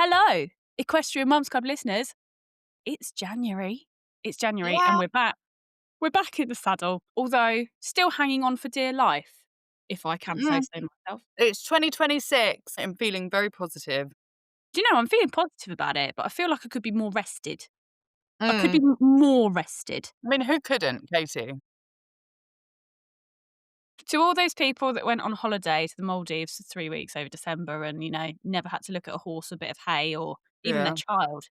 Hello, Equestrian Mums Club listeners. It's January. It's January and Yeah. we're back. We're back in the saddle, although still hanging on for dear life, if I can so Mm. say myself. It's 2026. I'm feeling very positive. Do you know, I'm feeling positive about it, but I feel like I could be more rested. I could be Mm. more rested. I mean, who couldn't, Katie? To all those people that went on holiday to the Maldives for 3 weeks over December and, never had to look at a horse or a bit of hay or even their Yeah. child,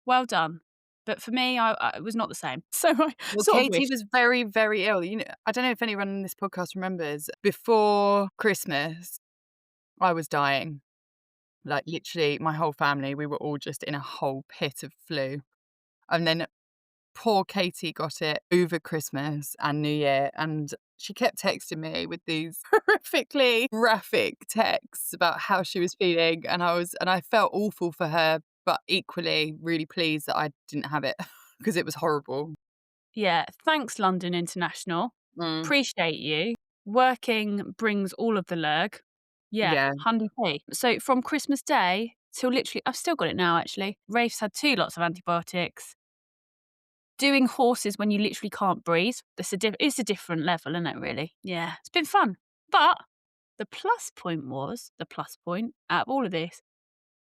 well done. But for me, it was not the same. So I Well, sort of Katie wish. was very, very ill. I don't know if anyone in this podcast remembers, before Christmas, I was dying. Like, literally, my whole family, we were all just in a whole pit of flu. And then poor Katie got it over Christmas and New Year, and she kept texting me with these horrifically graphic texts about how she was feeling, and I felt awful for her, but equally really pleased that I didn't have it because it was horrible. Yeah, thanks, London International. Mm, Appreciate you. Working brings all of the lurg. Yeah, yeah. 100p. So from Christmas Day till literally, I've still got it now actually. Rafe's had 2 lots of antibiotics. Doing horses when you literally can't breathe, it's a different level, isn't it, really? Yeah, it's been fun. But the plus point out of all of this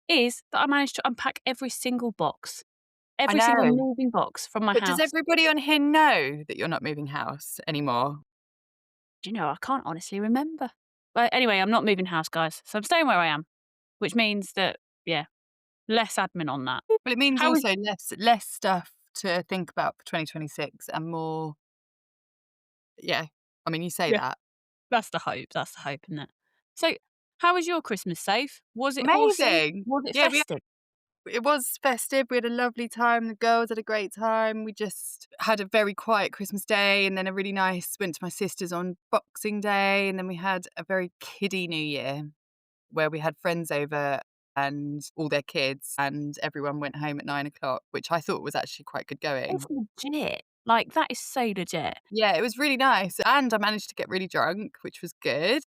is that I managed to unpack every single box, I every single know. moving box from my But does house. everybody on here know that you're not moving house anymore? Do you know, I can't honestly remember. But anyway, I'm not moving house, guys, so I'm staying where I am, which means that, yeah, less admin on that. Well, it means How is also less stuff to think about for 2026 and more. Yeah, I mean, you say Yeah, that. that's the hope, isn't it? So, how was your Christmas, safe? Was it horsey? Amazing. Was it Yeah, festive? it was festive. We had a lovely time. The girls had a great time. We just had a very quiet Christmas Day and then a really nice went to my sister's on Boxing Day. And then we had a very kiddie New Year where we had friends over and all their kids and everyone went home at 9 o'clock, which I thought was actually quite good It's going. legit. Like, that is so legit. Yeah, it was really nice. And I managed to get really drunk, which was good.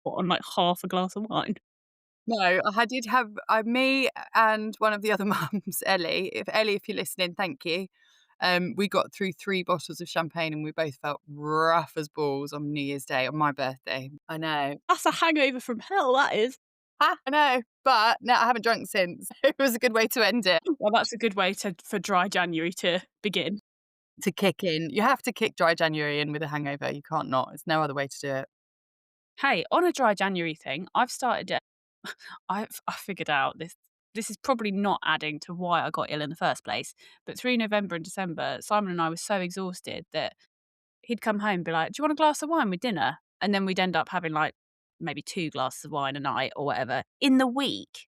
What, on, like, half a glass of wine? No, I did have me and one of the other mums, Ellie. If you're listening, thank you. We got through 3 bottles of champagne and we both felt rough as balls on New Year's Day, on my birthday. I know. That's a hangover from hell, that is. I know, but no, I haven't drunk since. It was a good way to end it, Well, that's a good way for dry January to begin. to kick in. You have to kick dry January in with a hangover. You can't not. There's no other way to do it. Hey, on a dry January thing, I've started it. I figured out this is probably not adding to why I got ill in the first place, but through November and December, Simon and I were so exhausted that he'd come home and be like, "Do you want a glass of wine with dinner?" And then we'd end up having, like, maybe 2 glasses of wine a night or whatever in the week.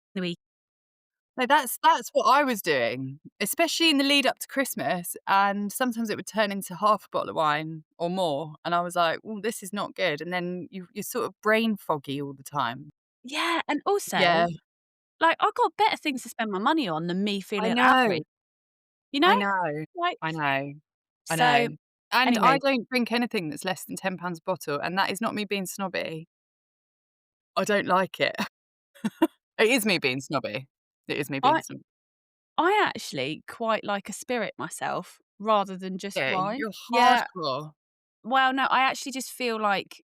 No, that's what I was doing, especially in the lead up to Christmas, and sometimes it would turn into half a bottle of wine or more, and I was like, "Oh, this is not good," and then you're sort of brain foggy all the time. Yeah, and also, Yeah, like, I've got better things to spend my money on than me I feeling know, average, you know? I know, Like, I know, I know, so and I anyway, don't drink anything that's less than £10 a bottle, and that is not me being snobby. I don't like it. It is me being snobby. It is me being I snobby. I actually quite like a spirit myself rather than just Yeah, wine. you're Yeah, hardcore. well, no, I actually just feel like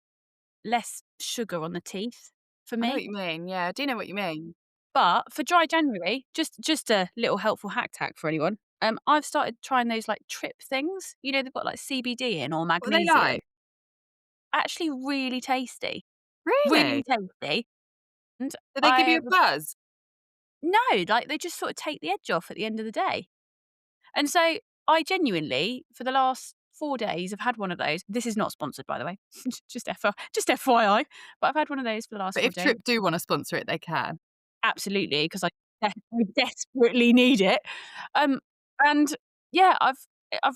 less sugar on the teeth for I know what me. you mean, yeah, I do know what you mean. But for dry January, just a little helpful hack tack for anyone, I've started trying those, like, trip things. You know, they've got, like, CBD in or What are they magnesium. like? Actually really tasty. Really Really? tasty, and Do they give you I a buzz? no, like, they just sort of take the edge off at the end of the day. And so I genuinely, for the last 4 days, have had one of those. This is not sponsored, by the way, just FYI, but I've had one of those for the last But 4 if days. Trip do wanna sponsor it, they can. Absolutely, because I desperately need it. Um, and yeah, I've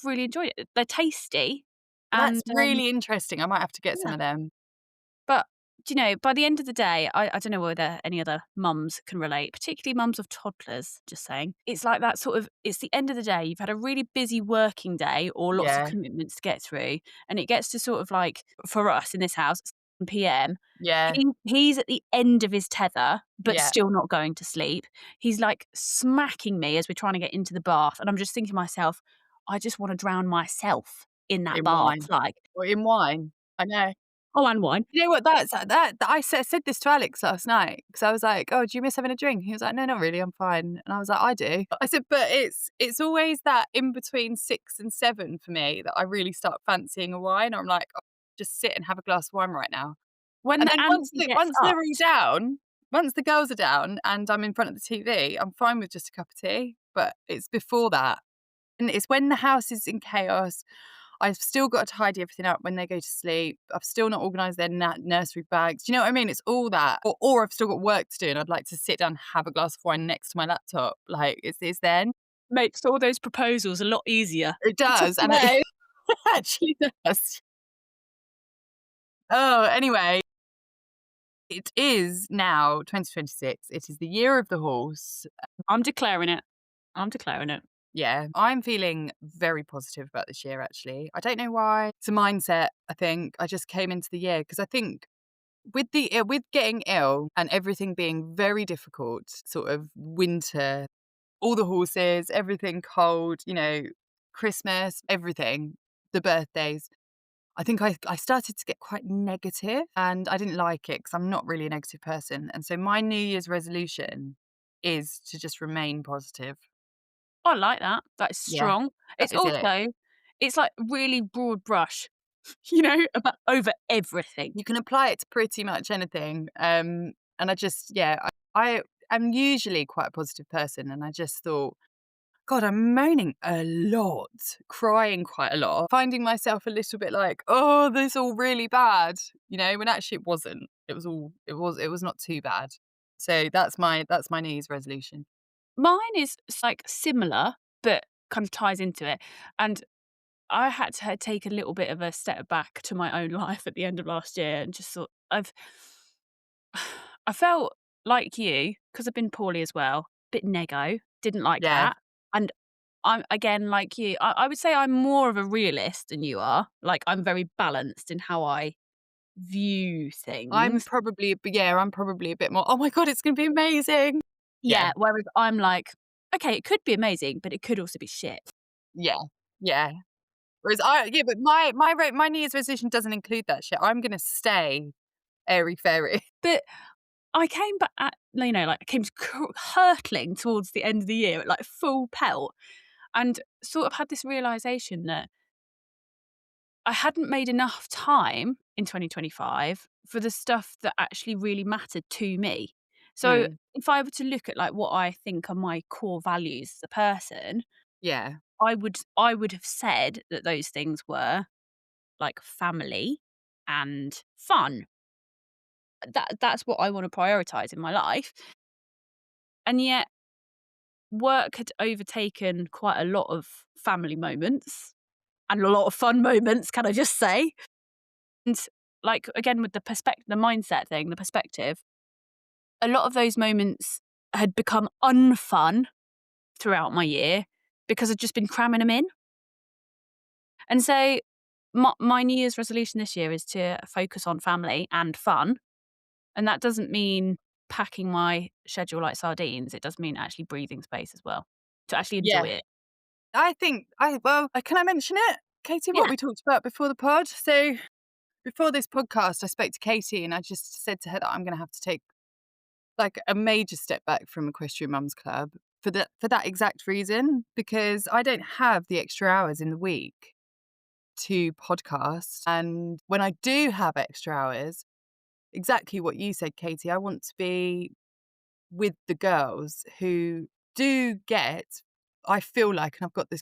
really enjoyed it. They're tasty Well, that's and, really interesting. I might have to get some yeah, of them. but, do you know, by the end of the day, I don't know whether any other mums can relate, particularly mums of toddlers, just saying. It's like that sort of it's the end of the day, you've had a really busy working day or lots of Yeah. commitments to get through, and it gets to sort of like, for us in this house, PM. Yeah, He's at the end of his tether, but yeah, still not going to sleep. He's, like, smacking me as we're trying to get into the bath, and I'm just thinking to myself, "I just wanna drown myself in that in bath," wine. like, Or in wine. I know. "Oh, and wine." You know what? That's that I said this to Alex last night because I was like, "Oh, do you miss having a drink?" He was like, "No, not really. I'm fine." And I was like, "I do." I said, "But it's always that in between 6 and 7 for me that I really start fancying a wine." I'm like, "Oh, just sit and have a glass of wine right now." When And the then ante gets once they're up. all down, once the girls are down and I'm in front of the TV, I'm fine with just a cup of tea. But it's before that, and it's when the house is in chaos. I've still got to tidy everything up when they go to sleep. I've still not organised their nursery bags. Do you know what I mean? It's all that. Or I've still got work to do and I'd like to sit down and have a glass of wine next to my laptop. Like, it's then. Makes all those proposals a lot easier It to does, and it play. actually does. Oh, anyway, it is now 2026. It is the year of the horse. I'm declaring it. I'm declaring it. Yeah, I'm feeling very positive about this year, actually. I don't know why. It's a mindset, I think. I just came into the year because I think with getting ill and everything being very difficult, sort of winter, all the horses, everything cold, Christmas, everything, the birthdays. I think I started to get quite negative and I didn't like it because I'm not really a negative person. And so my New Year's resolution is to just remain positive. I like that. That is Yeah, strong. that It's is it. also it's like really broad brush, about over everything. You can apply it to pretty much anything. And I just, yeah, I am usually quite a positive person. And I just thought, God, I'm moaning a lot, crying quite a lot, finding myself a little bit like, oh, this all really bad, when actually it wasn't. It was not too bad. So that's my New Year's resolution. Mine is like similar, but kind of ties into it. And I had to take a little bit of a step back to my own life at the end of last year and just thought I felt like you, because I've been poorly as well, bit nego, didn't like Yeah. that. And I'm again like you. I would say I'm more of a realist than you are. Like I'm very balanced in how I view things. I'm probably a bit more, oh my God, it's going to be amazing. Yeah. Yeah, whereas I'm like, okay, it could be amazing, but it could also be shit. Yeah. Yeah. Yeah, but my New Year's resolution doesn't include that shit. I'm gonna stay airy fairy. But I came back at like I came hurtling towards the end of the year at like full pelt and sort of had this realization that I hadn't made enough time in 2025 for the stuff that actually really mattered to me. So Mm, if I were to look at like what I think are my core values as a person, yeah, I would have said that those things were like family and fun. That's what I want to prioritize in my life. And yet work had overtaken quite a lot of family moments and a lot of fun moments, can I just say? And like again with the mindset thing, the perspective, a lot of those moments had become unfun throughout my year because I'd just been cramming them in. And so my New Year's resolution this year is to focus on family and fun. And that doesn't mean packing my schedule like sardines. It does mean actually breathing space as well to actually yeah. enjoy it. Can I mention it, Katie? What Yeah. we talked about before the pod. So before this podcast, I spoke to Katie and I just said to her that I'm gonna have to take like a major step back from Equestrian Mums Club for that exact reason because I don't have the extra hours in the week to podcast, and when I do have extra hours, exactly what you said, Katie. I want to be with the girls who do get, I feel like, and I've got this,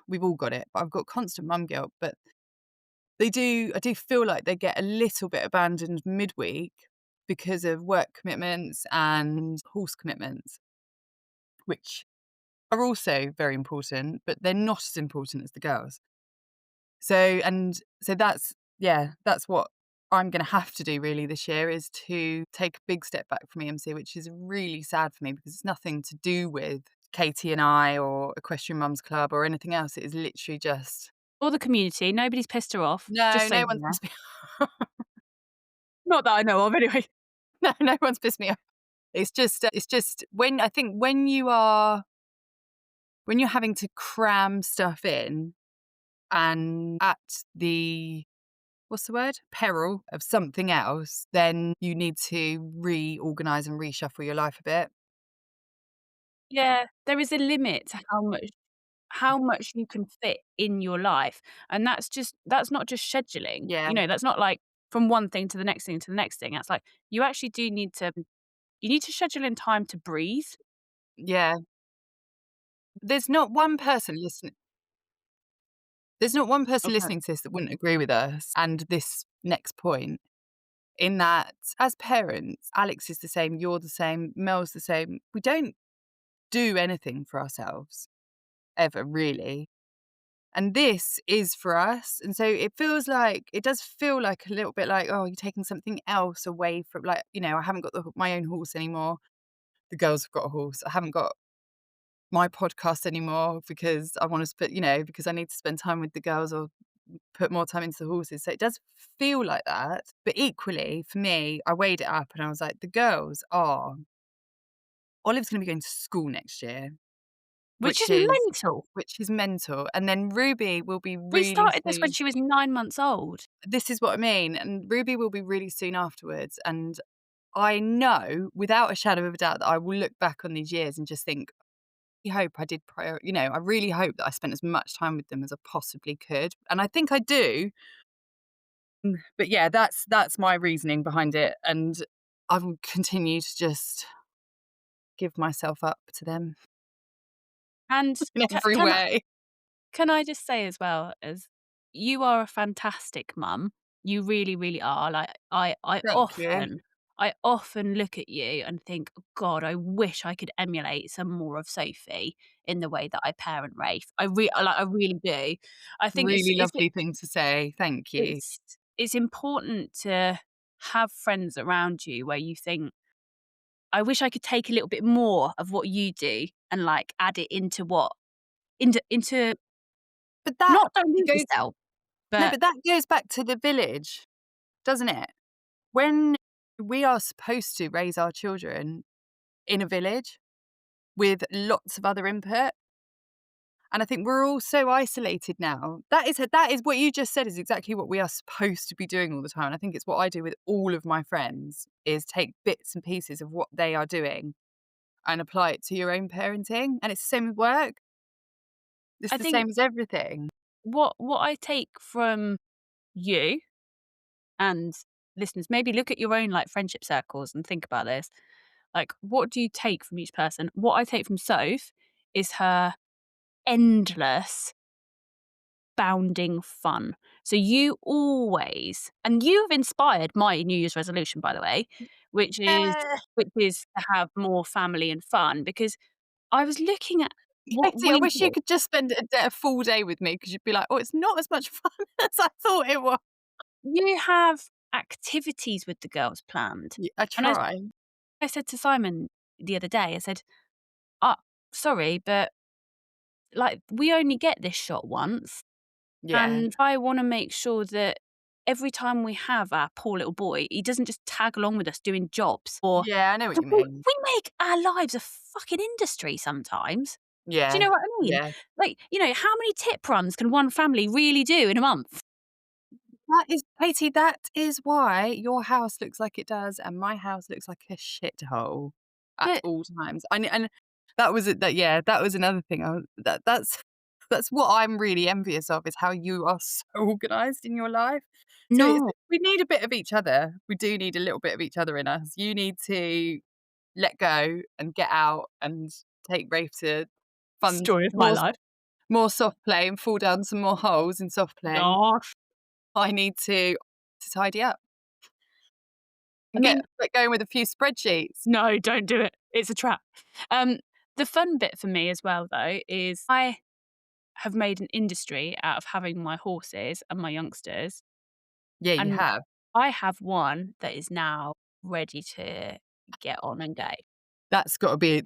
we've all got it, but I've got constant mum guilt, but I do feel like they get a little bit abandoned midweek because of work commitments and horse commitments, which are also very important, but they're not as important as the girls. So that's what I'm gonna have to do really this year is to take a big step back from EMC, which is really sad for me because it's nothing to do with Katie and I or Equestrian Mums Club or anything else. It is literally just Or the community. Nobody's pissed her off. no, Just so no you one's know. pissed me Not that I know of anyway. No, no one's pissed me off. It's just when I think when you're having to cram stuff in and at the what's the word? Peril of something else, then you need to reorganize and reshuffle your life a bit. Yeah, there is a limit to how much you can fit in your life, and that's not just scheduling, Yeah, that's not like from one thing to the next thing to the next thing. That's like you actually do need to schedule in time to breathe. yeah. There's not one person listening there's not one person Okay. listening to this that wouldn't agree with us and this next point, in that as parents, Alex is the same, you're the same, Mel's the same. We don't do anything for ourselves ever, really. And this is for us. And so it does feel like a little bit like, oh, you're taking something else away from, like, I haven't got my own horse anymore. The girls have got a horse. I haven't got my podcast anymore because I want to because I need to spend time with the girls or put more time into the horses. So it does feel like that. But equally, for me, I weighed it up and I was like, Olive's going to be going to school next year, Which is which is mental. which is mental. And then Ruby will be We really started this when soon. she was 9 months old. This is what I mean. And Ruby will be really soon afterwards. And I know without a shadow of a doubt that I will look back on these years and just think, hope I did I really hope that I spent as much time with them as I possibly could. And I think I do. But yeah, that's my reasoning behind it. And I will continue to just give myself up to them And in ca every way. can I just say as well as you are a fantastic mum. You really, really are. Like Thank you. I often look at you and think, "Oh God, I wish I could emulate some more of Sophie in the way that I parent Rafe." I really do. I think Really lovely thing to say. Thank you. it's it's important to have friends around you where you think, "I wish I could take a little bit more of what you do and like add it into But that not it dilute goes yourself, no, but." but that goes back to the village, doesn't it? When we are supposed to raise our children in a village with lots of other input. And I think we're all so isolated now. That is what you just said is exactly what we are supposed to be doing all the time. And I think it's what I do with all of my friends is take bits and pieces of what they are doing and apply it to your own parenting. And it's the same with work. It's I the think same as everything. what I take from you and listeners, maybe look at your own like friendship circles and think about this. Like, what do you take from each person? What I take from Soph is her endless bounding fun. So you always, and you've inspired my New Year's resolution, by the way, which is Yeah. which is to have more family and fun. Because I was looking at what Katie, I we wish you do. could just spend a full day with me because you'd be like, oh, it's not as much fun as I thought it was. You have activities with the girls planned, I and I try. I said to Simon the other day, I said, "Ah, sorry, but, like, we only get this shot once, Yeah. and I wanna make sure that every time we have our poor little boy, he doesn't just tag along with us doing jobs or." Yeah, I know what 'Cause you we mean. we make our lives a fucking industry sometimes. Do you Yeah. know what I mean? Yeah. Like, how many tip runs can one family really do in a month? That is Katie, that is why your house looks like it does and my house looks like a shithole at But all times. And that was it that yeah, that was another thing. That's what I'm really envious of is how you are so organised in your life. So no, we need a bit of each other. We do need a little bit of each other in us. You need to let go and get out and take Rafe to fun story of my more life. more soft play and fall down some more holes in soft play. Gosh. I need to tidy up I and mean, get going with a few spreadsheets. no, don't do it. It's a trap. Um, the fun bit for me as well, though, is I have made an industry out of having my horses and my youngsters, Yeah, you and have. I have one that is now ready to get on and go. That's gotta be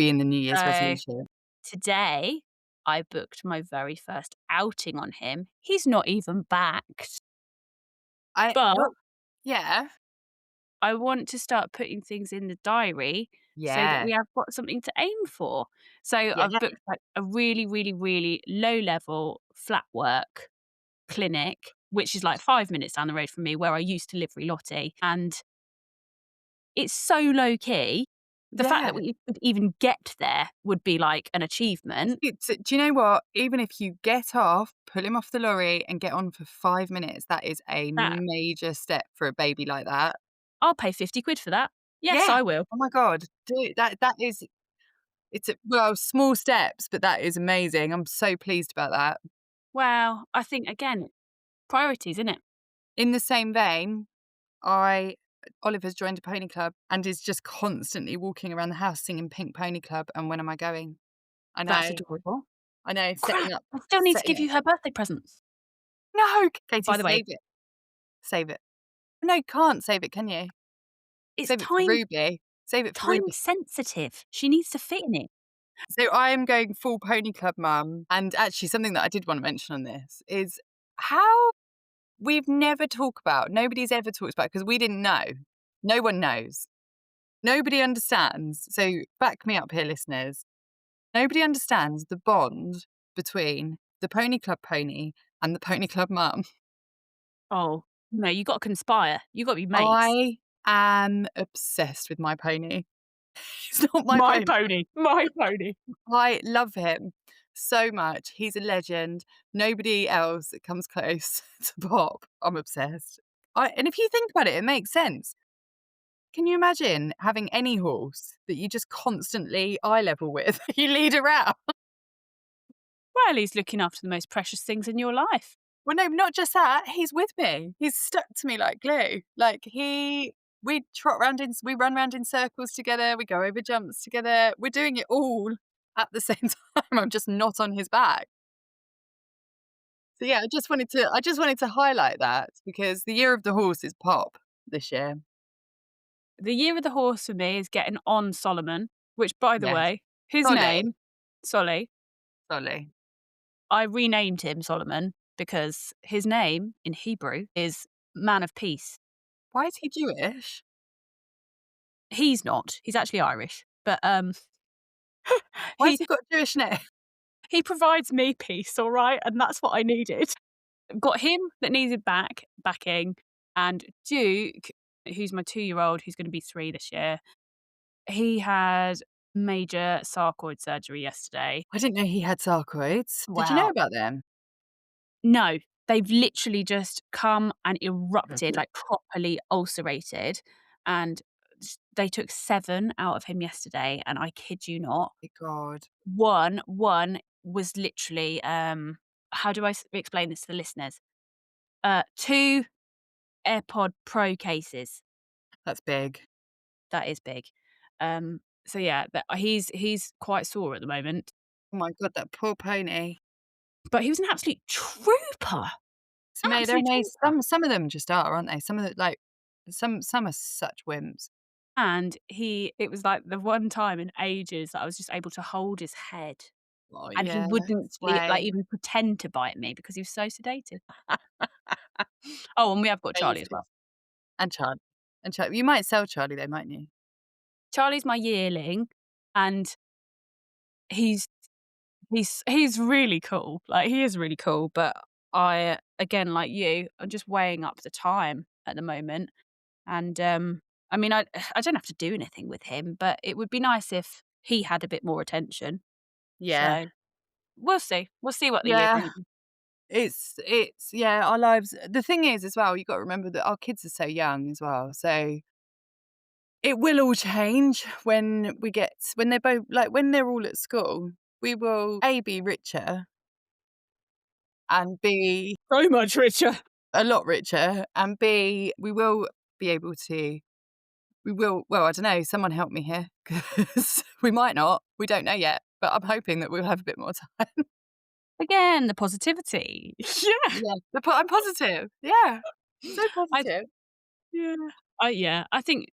in the New Year's So resolution. today, I booked my very first outing on him. He's not even backed, I but well, yeah. I want to start putting things in the diary so that Yeah. we have got something to aim for. So I've Yeah. booked like a really, really, really low level flat work clinic, which is like 5 minutes down the road from me where I used to live with Lottie. And it's so low key. The fact Yeah. that we could even get there would be like an achievement. Do you know what? Even if you get off, pull him off the lorry and get on for 5 minutes, that is a That major step for a baby like that. I'll pay 50 quid for that. Yes, Yeah. I will. Oh my god. Do that is it's a well, small steps, but that is amazing. I'm so pleased about that. Well, I think again, priorities, isn't it? In the same vein, I Oliver's joined a pony club and is just constantly walking around the house singing Pink Pony Club and When Am I Going? That's adorable. I know, Crap! I still need to setting give up. you her birthday presents. No, Katie, By the way, save it, save it. No, can't save it, can you? it's Save it for Ruby. Save it for time Ruby. sensitive. She needs to fit in it. So I am going full pony club mum, and actually something that I did want to mention on this is how we've never talked about, nobody's ever talked about because we didn't know. No one knows. Nobody understands. So back me up here, listeners. Nobody understands the bond between the pony club pony and the pony club mum. Oh, no, you gotta conspire. You gotta be mates. I am obsessed with my pony. He's not my My pony. pony, my pony. I love him so much. He's a legend. Nobody else that comes close to Pop. I'm obsessed. And if you think about it, it makes sense. Can you imagine having any horse that you just constantly eye level with? You lead around. Well, he's looking after the most precious things in your life. Well, no, not just that. He's with me. He's stuck to me like glue. We we run around in circles together. We go over jumps together. We're doing it all at the same time. I'm just not on his back. So yeah, I just wanted to highlight that because the year of the horse is Pop this year. The year of the horse for me is getting on Solomon, which, by the Yes. way, his Solly. name, Solly, Solly. I renamed him Solomon because his name in Hebrew is man of peace. Why is he Jewish? He's not. He's actually Irish, but Why has he he got a Jewish name? he provides me peace, all right, and that's what I needed. Got him that needed backing, and Duke, who's my 2-year-old, who's going to be 3 this year. He had major sarcoid surgery yesterday. I didn't know he had sarcoids. Did you know Wow. about them? No, they've literally just come and erupted, like properly ulcerated, and they took 7 out of him yesterday, and I kid you not, My God. one was literally, how do I explain this to the listeners? 2 AirPod Pro cases. That's big. That is big. So yeah, he's quite sore at the moment, Oh my God, that poor pony. but he was an absolute trooper, It's they're absolute amazing. trooper. Some of them just are, aren't they? Some of the some are such wimps. And it was like the one time in ages that I was just able to hold his head, Oh and he yeah, wouldn't like, sway. even pretend to bite me because he was so sedated. Oh, and we have got Charlie as Amazing. well. And Charlie. And Charlie. You might sell Charlie though, mightn't you? Charlie's my yearling, and he's he's really cool. Like, he is really cool, but I, again, like you, I'm just weighing up the time at the moment, and, I mean, I don't have to do anything with him, but it would be nice if he had a bit more attention. Yeah. So, we'll see. We'll see what the year Yeah. brings. It's yeah, our lives the thing is as well, you've got to remember that our kids are so young as well. So it will all change when they're both like when they're all at school. We will A be richer and B So much richer. a lot richer and B we will be able to well, I don't know, someone help me here because we might not. We don't know yet, but I'm hoping that we'll have a bit more time. Again, the positivity. Yeah. Yeah. I'm positive. Yeah. So I positive. yeah. Yeah, I think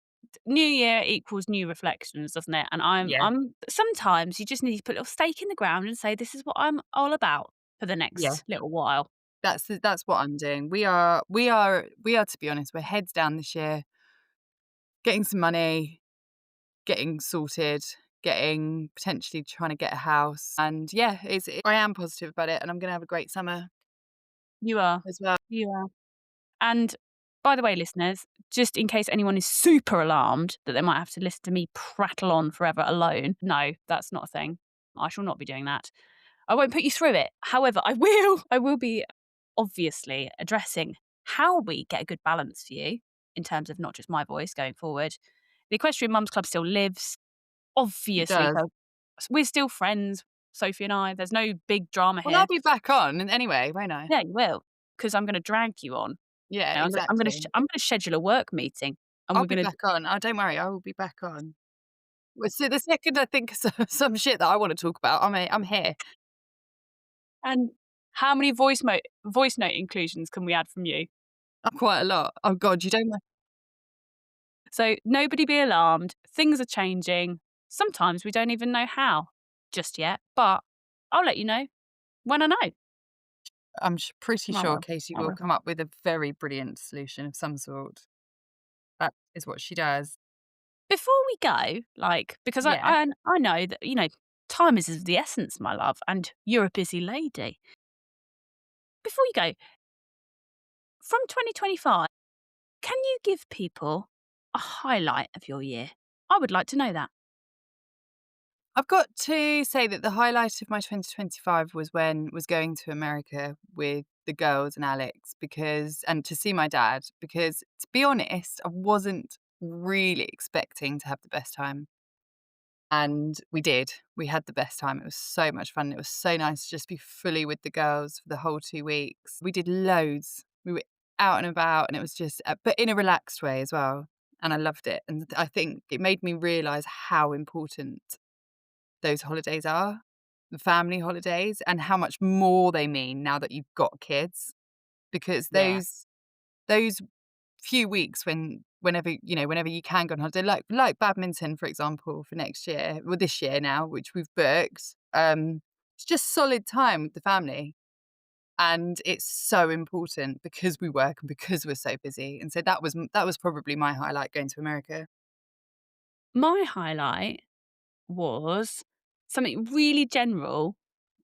new year equals new reflections, doesn't it? And Yeah. I'm sometimes you just need to put a little stake in the ground and say, "This is what I'm all about for the Yeah. next little while." That's what I'm doing. We are to be honest, we're heads down this year. getting some money, getting sorted, getting potentially trying to get a house. And yeah, I am positive about it, and I'm gonna have a great summer You are. as well. You are. And by the way, listeners, just in case anyone is super alarmed that they might have to listen to me prattle on forever alone, no, that's not a thing. I shall not be doing that. I won't put you through it. However, I will be obviously addressing how we get a good balance for you in terms of not just my voice going forward. The Equestrian Mums Club still lives, It obviously. does. So we're still friends, Sophie and I. There's no big drama Well, I'll here. be back on anyway, won't I? Yeah, you will, because I'm going to drag you on. Yeah, You know, exactly. I'm gonna schedule a work meeting, and I'll we're be gonna. back on. Oh, don't worry, I will be back on. Well, so the second I think some shit that I want to talk about, I'm here. And how many voice note inclusions can we add from you? Quite a lot. Oh God, you don't. So nobody be alarmed. Things are changing. Sometimes we don't even know how just yet, but I'll let you know when I know. I'm pretty I sure will. Katie I will will. come up with a very brilliant solution of some sort. That is what she does. Before we go, like, because Yeah. I know that, time is of the essence, my love, and you're a busy lady. Before you go, from 2025, can you give people a highlight of your year? I would like to know that. I've got to say that the highlight of my 2025 was going to America with the girls and Alex and to see my dad, because to be honest, I wasn't really expecting to have the best time. And we did. We had the best time. It was so much fun. It was so nice to just be fully with the girls for the whole 2 weeks. We did loads. We were out and about, and it was just, but in a relaxed way as well. And I loved it. And I think it made me realize how important those holidays are, the family holidays, and how much more they mean now that you've got kids. Because Yeah. those few weeks whenever you can go on holiday, like badminton, for example, for next year, well, this year now, which we've booked, it's just solid time with the family. And it's so important because we work and because we're so busy. And so that was probably my highlight, going to America. My highlight was something really general,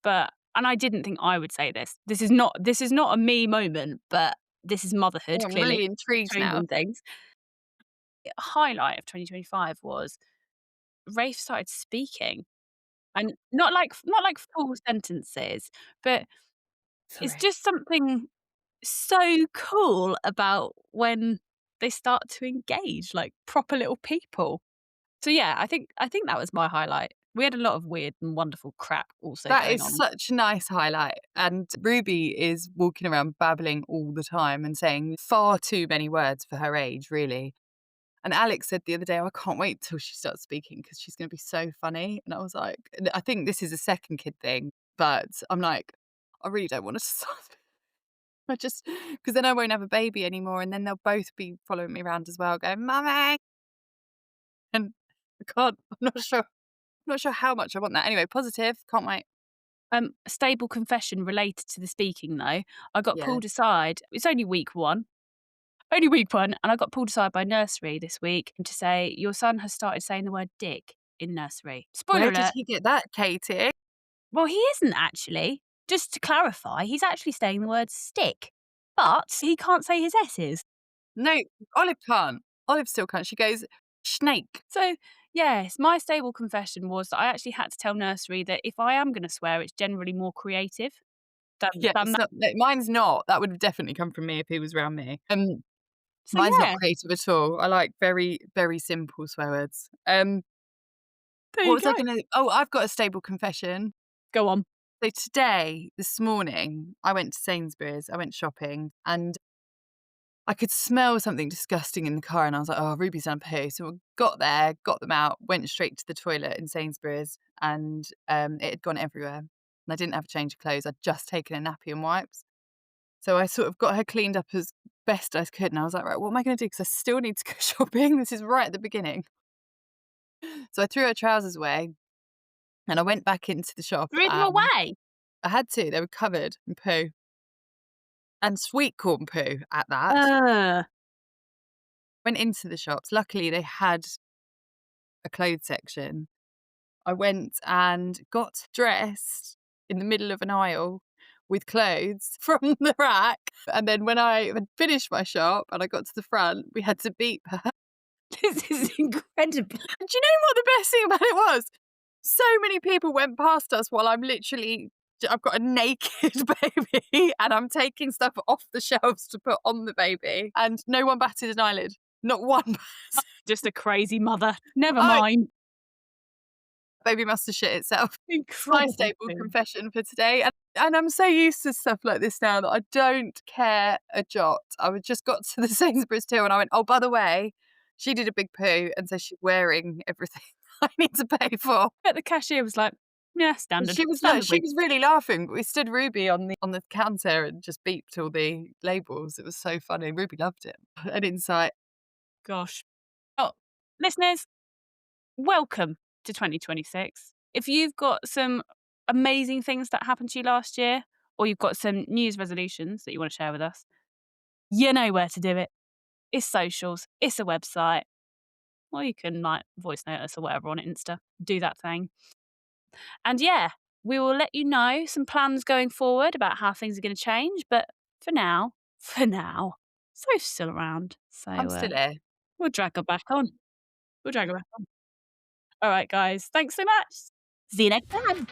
and I didn't think I would say this. This is not a me moment, but this is Oh, motherhood, I'm clearly really intrigued now. changing things. A highlight of 2025 was Rafe started speaking, and not like full sentences, but it's Sorry. just something so cool about when they start to engage like proper little people. So yeah, I think that was my highlight. We had a lot of weird and wonderful crap also That going is on. such a nice highlight. And Ruby is walking around babbling all the time and saying far too many words for her age, really. And Alex said the other day, "Oh, I can't wait till she starts speaking because she's going to be so funny." And I was like, I think this is a second kid thing, but I'm like, I really don't want to start. I just, because then I won't have a baby anymore. And then they'll both be following me around as well, going, "Mummy." And I can't, I'm not sure how much I want that. Anyway, positive. Can't wait. A stable confession related to the speaking though. I got Yeah. pulled aside. It's only week one, and I got pulled aside by nursery this week to say your son has started saying the word dick in nursery. Spoiler Where did alert. he get that, Katie? Well, he isn't actually. Just to clarify, he's actually saying the word stick, but he can't say his S's. No, Olive can't. Olive still can't. She goes, snake. So, yes, my stable confession was that I actually had to tell nursery that if I am going to swear, it's generally more creative Yeah, than it's that. not, no, mine's not. That would have definitely come from me if he was around me. So, Mine's not yeah, creative at all. I like very, very simple swear words. there What you was I go. gonna Oh, I've got a stable confession. Go on. So this morning, I went to Sainsbury's, I went shopping, and I could smell something disgusting in the car, and I was like, "Oh, Ruby's done poo." So I got there, got them out, went straight to the toilet in Sainsbury's, and, it had gone everywhere, and I didn't have a change of clothes. I'd just taken a nappy and wipes. So I sort of got her cleaned up as best I could, and I was like, "Right, what am I gonna do? Because I still need to go shopping." This is right at the beginning. So I threw her trousers away, and I went back into the shop, Threw them and away. I had to. They were covered in poo, and sweet corn poo at that. Uh, Went into the shops. Luckily, they had a clothes section. I went and got dressed in the middle of an aisle with clothes from the rack. And then when I had finished my shop and I got to the front, we had to beep her. This is incredible. And do you know what the best thing about it was? So many people went past us while I've got a naked baby and I'm taking stuff off the shelves to put on the baby, and no one batted an eyelid. Not one person. Just a crazy mother. Never I mind. Baby must have shit itself. My Incredible staple thing. confession for today. And I'm so used to stuff like this now that I don't care a jot. Just got to the Sainsbury's till and I went, oh, by the way, she did a big poo and so she's wearing everything I need to pay for. But the cashier was like, yeah, And standard. she was Standard she week. was really laughing, but we stood Ruby on the counter and just beeped all the labels. It was so funny. Ruby loved it. An insight. Gosh. Oh, listeners, welcome to 2026. If you've got some amazing things that happened to you last year, or you've got some New Year's resolutions that you want to share with us, you know where to do it. It's socials, it's a website, or you can like voice note us or whatever on Insta. Do that thing. And yeah, we will let you know some plans going forward about how things are going to change. But for now, Soph's still around. So I'm still here. we'll drag her back on. We'll drag her back on. All right, guys. Thanks so much. See you next time.